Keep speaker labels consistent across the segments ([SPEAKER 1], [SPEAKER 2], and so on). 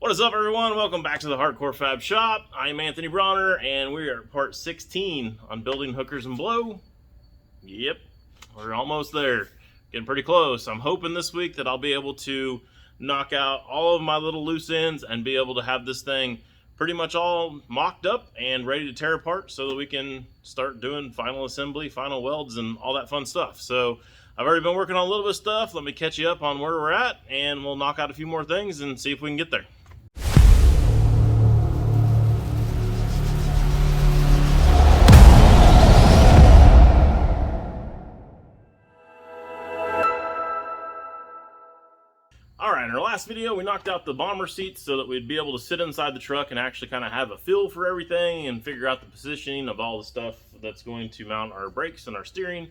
[SPEAKER 1] What is up, everyone? Welcome back to the Hardcore Fab Shop. I'm Anthony Bronner, and we are at part 16 on building hookers and blow. Yep, we're almost there. Getting pretty close. I'm hoping this week that I'll be able to knock out all of my little loose ends and be able to have this thing pretty much all mocked up and ready to tear apart so that we can start doing final assembly, final welds, and all that fun stuff. So I've already been working on a little bit of stuff. Let me catch you up on where we're at, and we'll knock out a few more things and see if we can get there. Alright, in our last video we knocked out the bomber seats so that we'd be able to sit inside the truck and actually kind of have a feel for everything and figure out the positioning of all the stuff that's going to mount our brakes and our steering.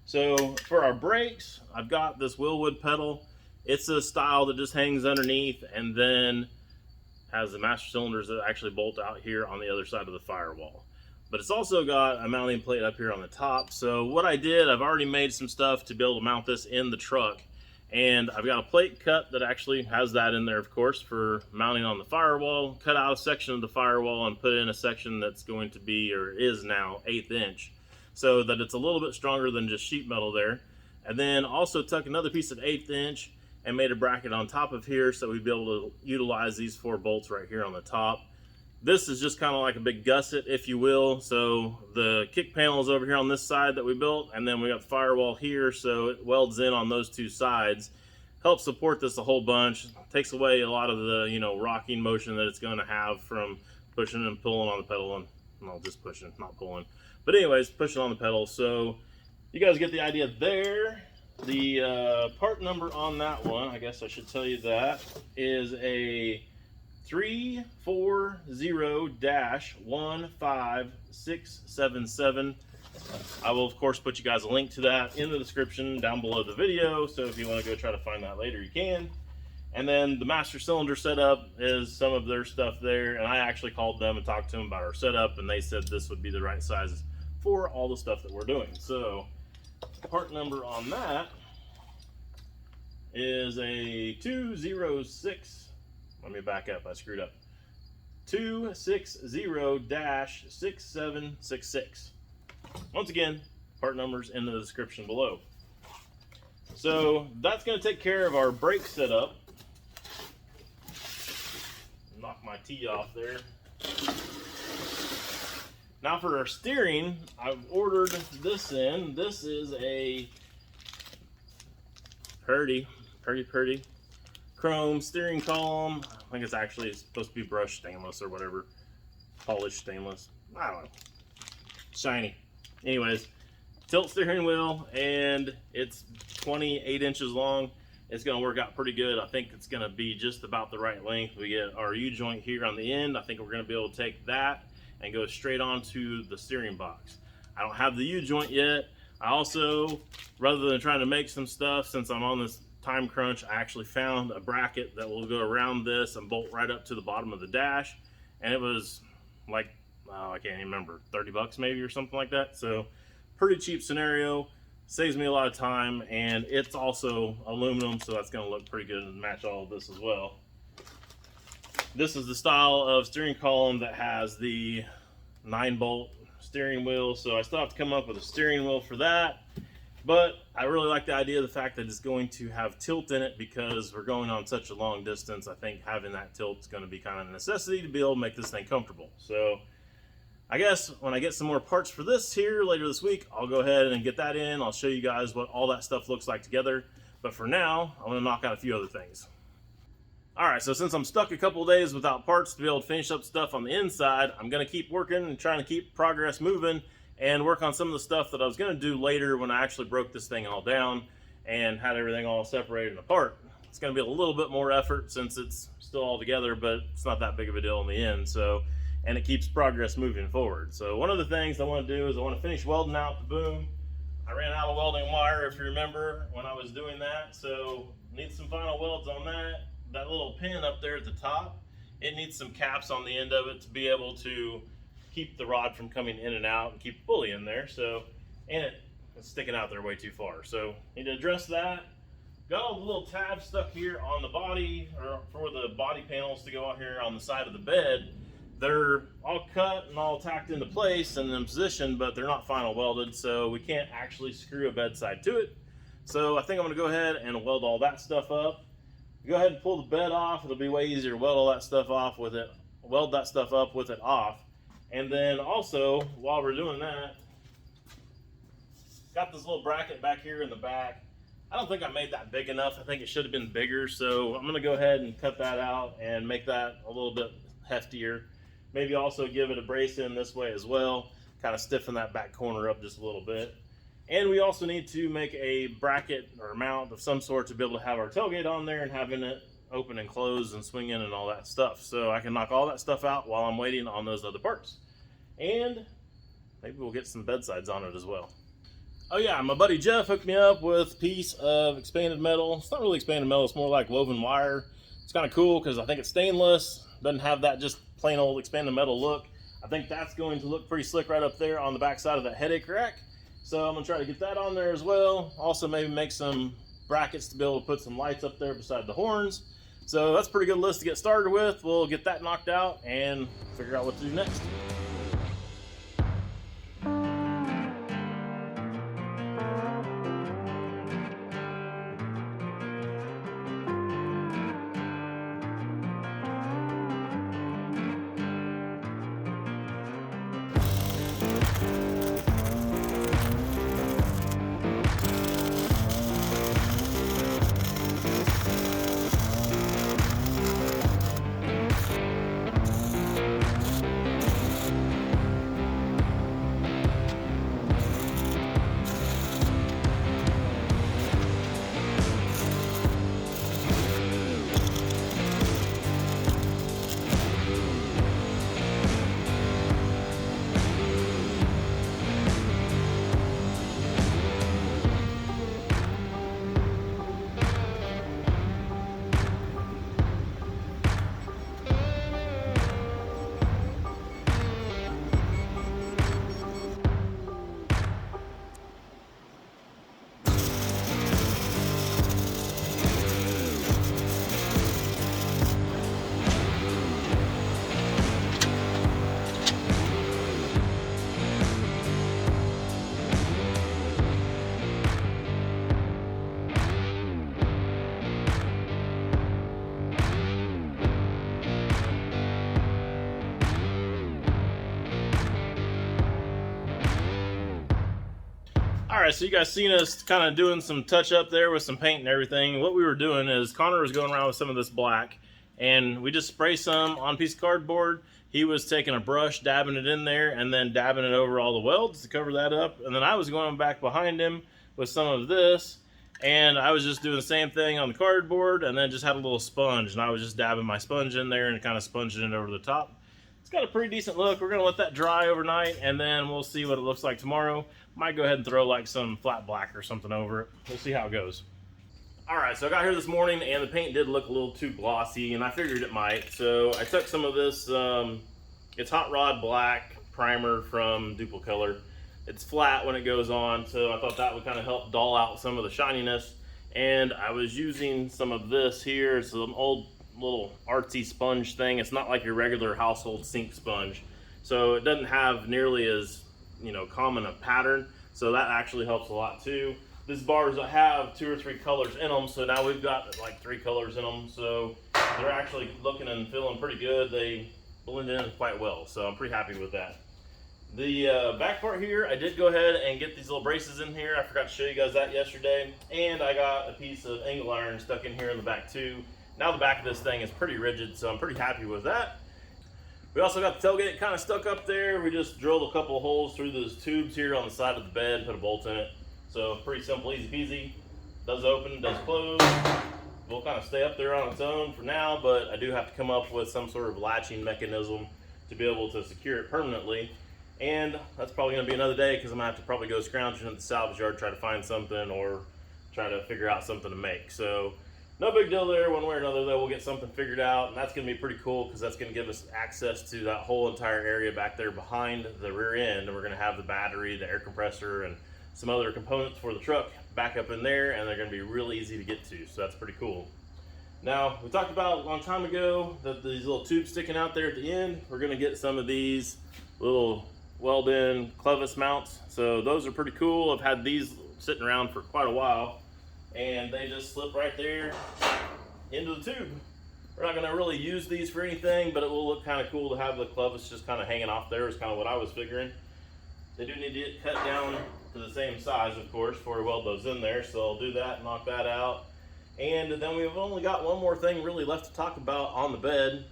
[SPEAKER 1] So for our brakes, I've got this Wilwood pedal. It's a style that just hangs underneath and then has the master cylinders that actually bolt out here on the other side of the firewall. But it's also got a mounting plate up here on the top. So what I did, I've already made some stuff to be able to mount this in the truck. And I've got a plate cut that actually has that in there, of course, for mounting on the firewall. Cut out a section of the firewall and put in a section that's going to be, or is now, 1/8 inch, so that it's a little bit stronger than just sheet metal there. And then also took another piece of 1/8 inch and made a bracket on top of here so we'd be able to utilize these 4 bolts right here on the top. This is just kind of like a big gusset, if you will. So the kick panel is over here on this side that we built, and then we got the firewall here, so it welds in on those 2 sides. Helps support this a whole bunch. Takes away a lot of the, rocking motion that it's going to have from pushing and pulling on the pedal, and well, just pushing, not pulling. But anyways, pushing on the pedal. So you guys get the idea there. The part number on that one, I guess I should tell you that, is a 340-15677. I will of course put you guys a link to that in the description down below the video, so if you want to go try to find that later, you can. And then the master cylinder setup is some of their stuff there, and I actually called them and talked to them about our setup, and they said this would be the right size for all the stuff that we're doing. So part number on that is a 206. Let me back up, I screwed up. 260-6766. Once again, part numbers in the description below. So that's going to take care of our brake setup. Knock my T off there. Now for our steering, I've ordered this in. This is a pretty chrome steering column. I think it's actually supposed to be brushed stainless or whatever, polished stainless, I don't know, shiny. Anyways, tilt steering wheel, and it's 28 inches long. It's going to work out pretty good. I think it's going to be just about the right length. We get our U-joint here on the end. I think we're going to be able to take that and go straight onto the steering box. I don't have the U-joint yet. I also, rather than trying to make some stuff, since I'm on this time crunch, I actually found a bracket that will go around this and bolt right up to the bottom of the dash, and it was like, oh, I can't even remember, 30 bucks maybe or something like that. So pretty cheap scenario, saves me a lot of time, and it's also aluminum, so that's going to look pretty good and match all of this as well. This is the style of steering column that has the 9-bolt steering wheel, so I still have to come up with a steering wheel for that. But I really like the idea of the fact that it's going to have tilt in it, because we're going on such a long distance. I think having that tilt is going to be kind of a necessity to be able to make this thing comfortable. So I guess when I get some more parts for this here later this week, I'll go ahead and get that in. I'll show you guys what all that stuff looks like together. But for now, I want to knock out a few other things. Alright, so since I'm stuck a couple of days without parts to be able to finish up stuff on the inside, I'm going to keep working and trying to keep progress moving and work on some of the stuff that I was going to do later when I actually broke this thing all down and had everything all separated and apart. It's going to be a little bit more effort since it's still all together, but it's not that big of a deal in the end. So, and it keeps progress moving forward. So one of the things I want to do is I want to finish welding out the boom. I ran out of welding wire, if you remember, when I was doing that, so need some final welds on that. That little pin up there at the top, it needs some caps on the end of it to be able to keep the rod from coming in and out and keep the pulley in there. So, and it's sticking out there way too far. So need to address that. Got all the little tabs stuck here on the body, or for the body panels to go out here on the side of the bed. They're all cut and all tacked into place and in position, but they're not final welded, so we can't actually screw a bedside to it. So I think I'm gonna go ahead and weld all that stuff up. Go ahead and pull the bed off. It'll be way easier to weld all that stuff off with it, weld that stuff up with it off. And then also, while we're doing that, got this little bracket back here in the back. I don't think I made that big enough. I think it should have been bigger, so I'm gonna go ahead and cut that out and make that a little bit heftier. Maybe also give it a brace in this way as well, kind of stiffen that back corner up just a little bit. And we also need to make a bracket or mount of some sort to be able to have our tailgate on there and having it open and close and swing in and all that stuff. So I can knock all that stuff out while I'm waiting on those other parts. And maybe we'll get some bedsides on it as well. Oh yeah, my buddy Jeff hooked me up with a piece of expanded metal. It's not really expanded metal, it's more like woven wire. It's kind of cool because I think it's stainless. Doesn't have that just plain old expanded metal look. I think that's going to look pretty slick right up there on the back side of that headache rack. So I'm gonna try to get that on there as well. Also maybe make some brackets to be able to put some lights up there beside the horns. So that's a pretty good list to get started with. We'll get that knocked out and figure out what to do next. Alright, so you guys seen us kind of doing some touch up there with some paint and everything. What we were doing is Connor was going around with some of this black, and we just spray some on a piece of cardboard. He was taking a brush, dabbing it in there, and then dabbing it over all the welds to cover that up. And then I was going back behind him with some of this, and I was just doing the same thing on the cardboard, and then just had a little sponge, and I was just dabbing my sponge in there and kind of sponging it over the top. It's got a pretty decent look. We're gonna let that dry overnight, and then we'll see what it looks like tomorrow. Might go ahead and throw like some flat black or something over it. We'll see how it goes. All right, so I got here this morning and the paint did look a little too glossy, and I figured it might. So I took some of this, it's Hot Rod Black primer from Duplicolor. It's flat when it goes on, so I thought that would kind of help dull out some of the shininess. And I was using some of this here. It's an old little artsy sponge thing. It's not like your regular household sink sponge. So it doesn't have nearly as, you know, common a pattern. So that actually helps a lot too. These bars have 2 or 3 colors in them. So now we've got like 3 colors in them. So they're actually looking and feeling pretty good. They blend in quite well. So I'm pretty happy with that. The back part here, I did go ahead and get these little braces in here. I forgot to show you guys that yesterday. And I got a piece of angle iron stuck in here in the back too. Now the back of this thing is pretty rigid, so I'm pretty happy with that. We also got the tailgate kind of stuck up there. We just drilled a couple of holes through those tubes here on the side of the bed, put a bolt in it. So pretty simple, easy peasy. Does open, does close. We'll kind of stay up there on its own for now, but I do have to come up with some sort of latching mechanism to be able to secure it permanently. And that's probably gonna be another day because I'm gonna have to probably go scrounging at the salvage yard, try to find something or try to figure out something to make. So no big deal there. One way or another though, we'll get something figured out, and that's gonna be pretty cool because that's gonna give us access to that whole entire area back there behind the rear end, and we're gonna have the battery, the air compressor, and some other components for the truck back up in there, and they're going to be real easy to get to, so that's pretty cool. Now, we talked about a long time ago that these little tubes sticking out there at the end, we're going to get some of these little Weld-in Clevis mounts. So those are pretty cool. I've had these sitting around for quite a while, and they just slip right there into the tube. We're not going to really use these for anything, but it will look kind of cool to have the Clevis just kind of hanging off there, is kind of what I was figuring. They do need to get cut down to the same size, of course, before we weld those in there, so I'll do that and knock that out. And then we've only got one more thing really left to talk about on the bed.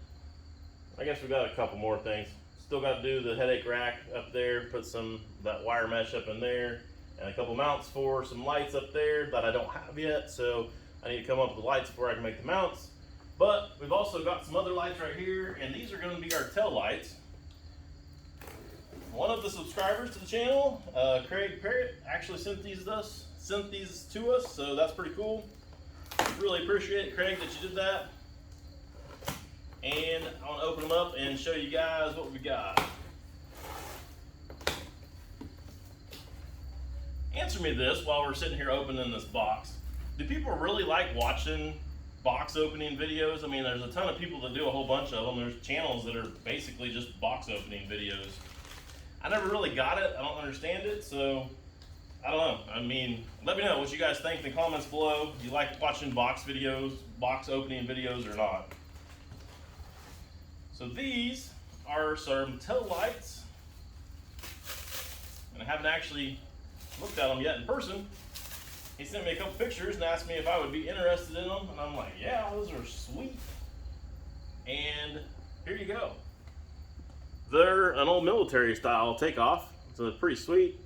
[SPEAKER 1] I guess we've got a couple more things. Still got to do the headache rack up there, put that wire mesh up in there, and a couple mounts for some lights up there that I don't have yet, so I need to come up with the lights before I can make the mounts. But we've also got some other lights right here, and these are going to be our tail lights. One of the subscribers to the channel, Craig Parrott, actually sent these to us, so that's pretty cool. Really appreciate it, Craig, that you did that. And I want to open them up and show you guys what we got. Answer me this while we're sitting here opening this box. Do people really like watching box opening videos? I mean, there's a ton of people that do a whole bunch of them. There's channels that are basically just box opening videos. I never really got it. I don't understand it, so I don't know. I mean, let me know what you guys think in the comments below. Do you like watching box opening videos or not? So these are some tail lights, and I haven't actually looked at them yet in person. He sent me a couple pictures and asked me if I would be interested in them, and I'm like, yeah, those are sweet. And here you go. They're an old military style takeoff, so they're pretty sweet.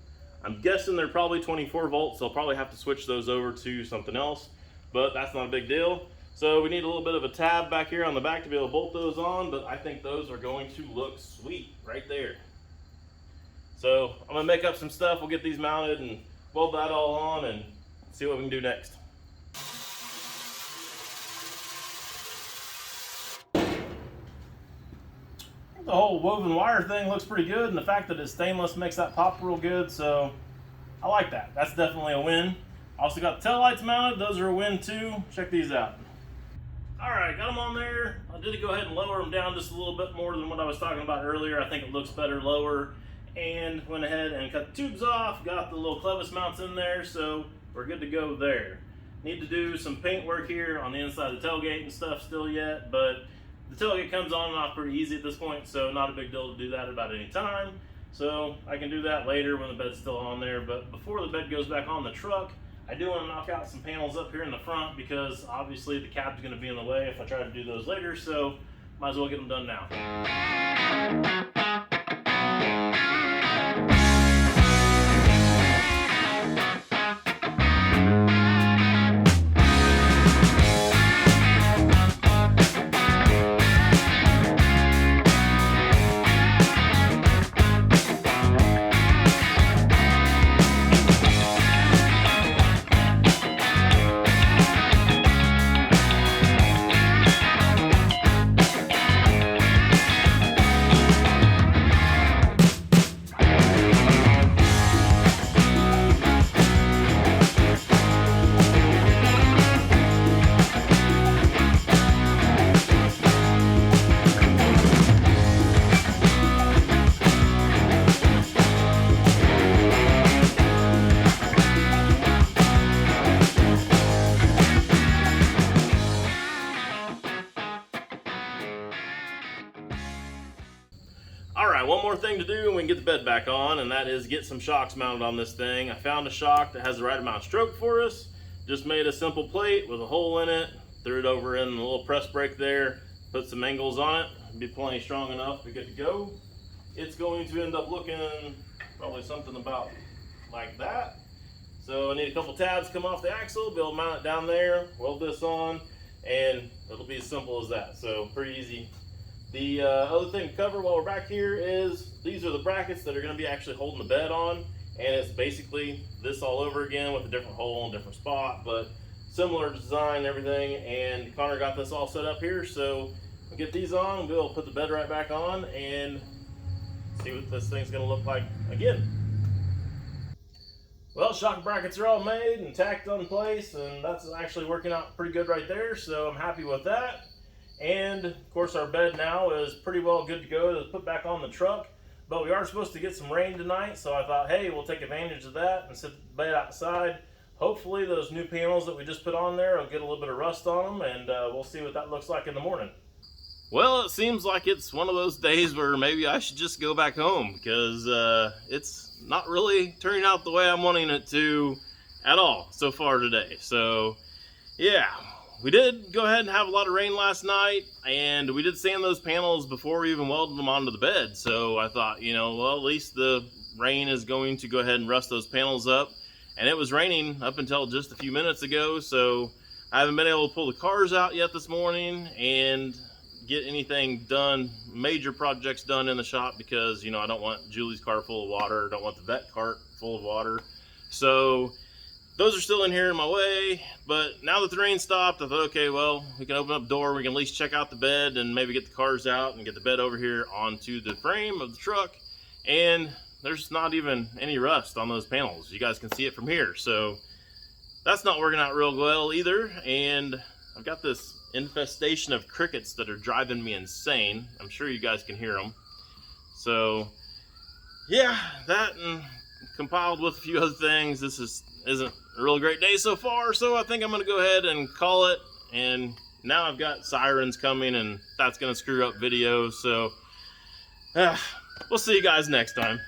[SPEAKER 1] I'm guessing they're probably 24 volts, so I'll probably have to switch those over to something else, but that's not a big deal. So we need a little bit of a tab back here on the back to be able to bolt those on, but I think those are going to look sweet right there. So I'm gonna make up some stuff, we'll get these mounted and weld that all on and see what we can do next. The whole woven wire thing looks pretty good, and the fact that it's stainless makes that pop real good, so I like that. That's definitely a win. Also got the tail lights mounted, those are a win too. Check these out. Alright, got them on there. I did go ahead and lower them down just a little bit more than what I was talking about earlier. I think it looks better lower, and went ahead and cut the tubes off, got the little Clevis mounts in there, so we're good to go there. Need to do some paint work here on the inside of the tailgate and stuff still yet, but the tailgate comes on and off pretty easy at this point, so not a big deal to do that about any time. So I can do that later when the bed's still on there, but before the bed goes back on the truck, I do want to knock out some panels up here in the front because obviously the cab's going to be in the way if I try to do those later, so might as well get them done now. Alright, one more thing to do and we can get the bed back on, and that is get some shocks mounted on this thing. I found a shock that has the right amount of stroke for us. Just made a simple plate with a hole in it, threw it over in the little press brake there, put some angles on it, be plenty strong enough to get to go. It's going to end up looking probably something about like that. So I need a couple tabs come off the axle, be able to mount it down there, weld this on, and it'll be as simple as that. So pretty easy. The other thing to cover while we're back here is these are the brackets that are going to be actually holding the bed on, and it's basically this all over again with a different hole and different spot, but similar design and everything. And Connor got this all set up here, so we'll get these on, we'll put the bed right back on and see what this thing's going to look like again. Well, shock brackets are all made and tacked on place, and that's actually working out pretty good right there, so I'm happy with that. And of course our bed now is pretty well good to go to put back on the truck, but we are supposed to get some rain tonight, so I thought, hey, we'll take advantage of that and set the bed outside. Hopefully those new panels that we just put on there will get a little bit of rust on them, and we'll see what that looks like in the morning. Well, it seems like it's one of those days where maybe I should just go back home, because it's not really turning out the way I'm wanting it to at all so far today. So yeah, we did go ahead and have a lot of rain last night, and we did sand those panels before we even welded them onto the bed. So I thought, you know, well, at least the rain is going to go ahead and rust those panels up. And it was raining up until just a few minutes ago, so I haven't been able to pull the cars out yet this morning and get anything done, major projects done in the shop, because, you know, I don't want Julie's car full of water, don't want the vet cart full of water. So those are still in here in my way, but now that the rain stopped, I thought, okay, well, we can open up the door, we can at least check out the bed and maybe get the cars out and get the bed over here onto the frame of the truck. And there's not even any rust on those panels. You guys can see it from here. So that's not working out real well either. And I've got this infestation of crickets that are driving me insane. I'm sure you guys can hear them. So yeah, that and compiled with a few other things, this isn't a real great day so far. So I think I'm gonna go ahead and call it. And now I've got sirens coming, and that's gonna screw up videos. So we'll see you guys next time.